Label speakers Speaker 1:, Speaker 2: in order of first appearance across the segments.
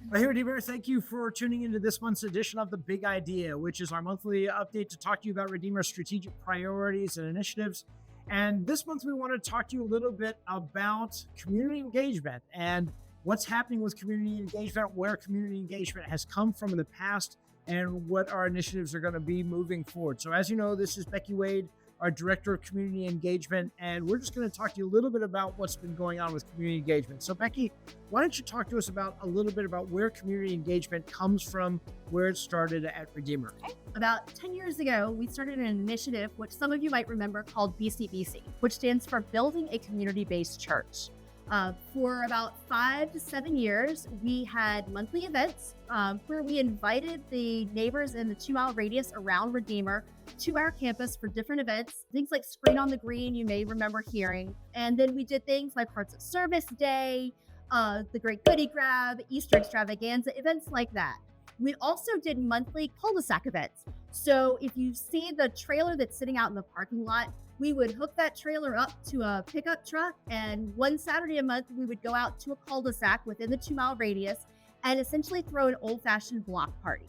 Speaker 1: Well, hey, Redeemer, thank you for tuning into this month's edition of The Big Idea, which is our monthly update to talk to you about Redeemer's strategic priorities and initiatives. And this month, we want to talk to you a little bit about community engagement and what's happening with community engagement, where community engagement has come from in the past, and what our initiatives are going to be moving forward. So, as you know, this is Becky Wade, our Director of Community Engagement, and we're just going to talk to you a little bit about what's been going on with community engagement. So, Becky, why don't you talk to us about a little bit about where community engagement comes from, where it started at Redeemer?
Speaker 2: Okay. About 10 years ago, we started an initiative, which some of you might remember, called BCBC, which stands for Building a Community-Based Church. For about 5 to 7 years, we had monthly events where we invited the neighbors in the 2-mile radius around Redeemer to our campus for different events, things like Screen on the Green, you may remember hearing. And then we did things like Hearts of Service Day, the Great Goodie Grab, Easter Extravaganza, events like that. We also did monthly cul-de-sac events. So if you see the trailer that's sitting out in the parking lot, we would hook that trailer up to a pickup truck, and one Saturday a month, we would go out to a cul-de-sac within the 2-mile radius and essentially throw an old-fashioned block party.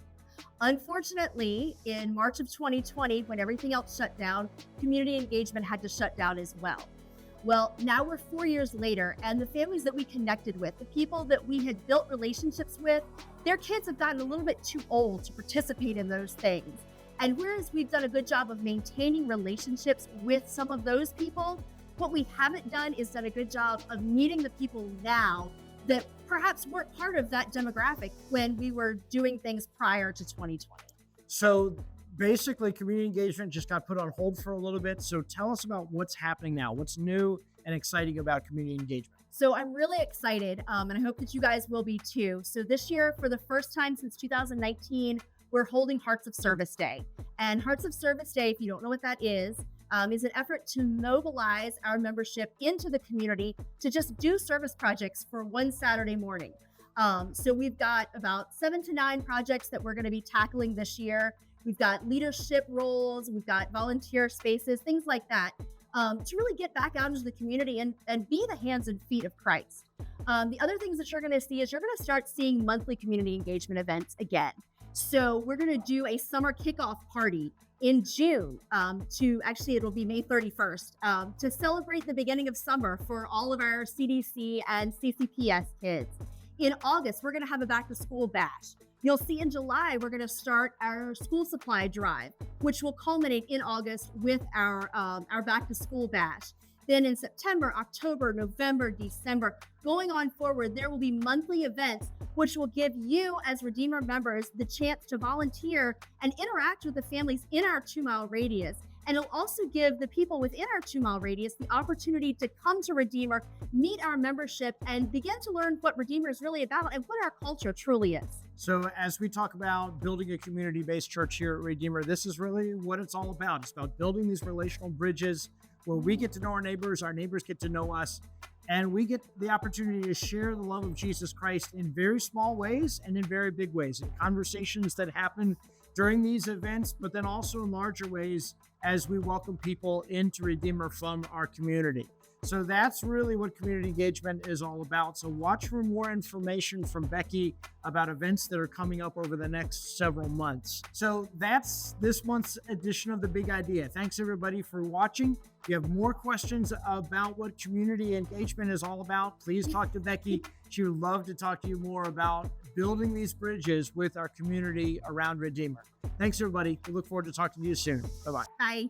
Speaker 2: Unfortunately, in March of 2020, when everything else shut down, community engagement had to shut down as well. Well, now we're 4 years later, and the families that we connected with, the people that we had built relationships with, their kids have gotten a little bit too old to participate in those things. And whereas we've done a good job of maintaining relationships with some of those people, what we haven't done is done a good job of meeting the people now that perhaps weren't part of that demographic when we were doing things prior to 2020.
Speaker 1: So basically, community engagement just got put on hold for a little bit. So tell us about what's happening now. What's new and exciting about community engagement?
Speaker 2: So I'm really excited, and I hope that you guys will be too. So this year, for the first time since 2019, we're holding Hearts of Service Day. And Hearts of Service Day, if you don't know what that is an effort to mobilize our membership into the community to just do service projects for one Saturday morning. So we've got about 7 to 9 projects that we're going to be tackling this year. We've got leadership roles, we've got volunteer spaces, things like that, to really get back out into the community and be the hands and feet of Christ. The other things that you're going to see is you're going to start seeing monthly community engagement events again. So we're going to do a summer kickoff party in June it'll be May 31st to celebrate the beginning of summer for all of our CDC and CCPS kids. In August, we're going to have a back to school bash. You'll see in July, we're going to start our school supply drive, which will culminate in August with our back to school bash. Then in September, October, November, December, going on forward, there will be monthly events which will give you as Redeemer members the chance to volunteer and interact with the families in our 2-mile radius. And it'll also give the people within our 2-mile radius the opportunity to come to Redeemer, meet our membership, and begin to learn what Redeemer is really about and what our culture truly is.
Speaker 1: So as we talk about building a community-based church here at Redeemer, this is really what it's all about. It's about building these relational bridges where we get to know our neighbors get to know us, and we get the opportunity to share the love of Jesus Christ in very small ways and in very big ways, in conversations that happen during these events, but then also in larger ways as we welcome people into Redeemer from our community. So that's really what community engagement is all about. So watch for more information from Becky about events that are coming up over the next several months. So that's this month's edition of The Big Idea. Thanks everybody for watching. If you have more questions about what community engagement is all about, please talk to Becky. She would love to talk to you more about building these bridges with our community around Redeemer. Thanks everybody. We look forward to talking to you soon. Bye-bye.
Speaker 2: Bye.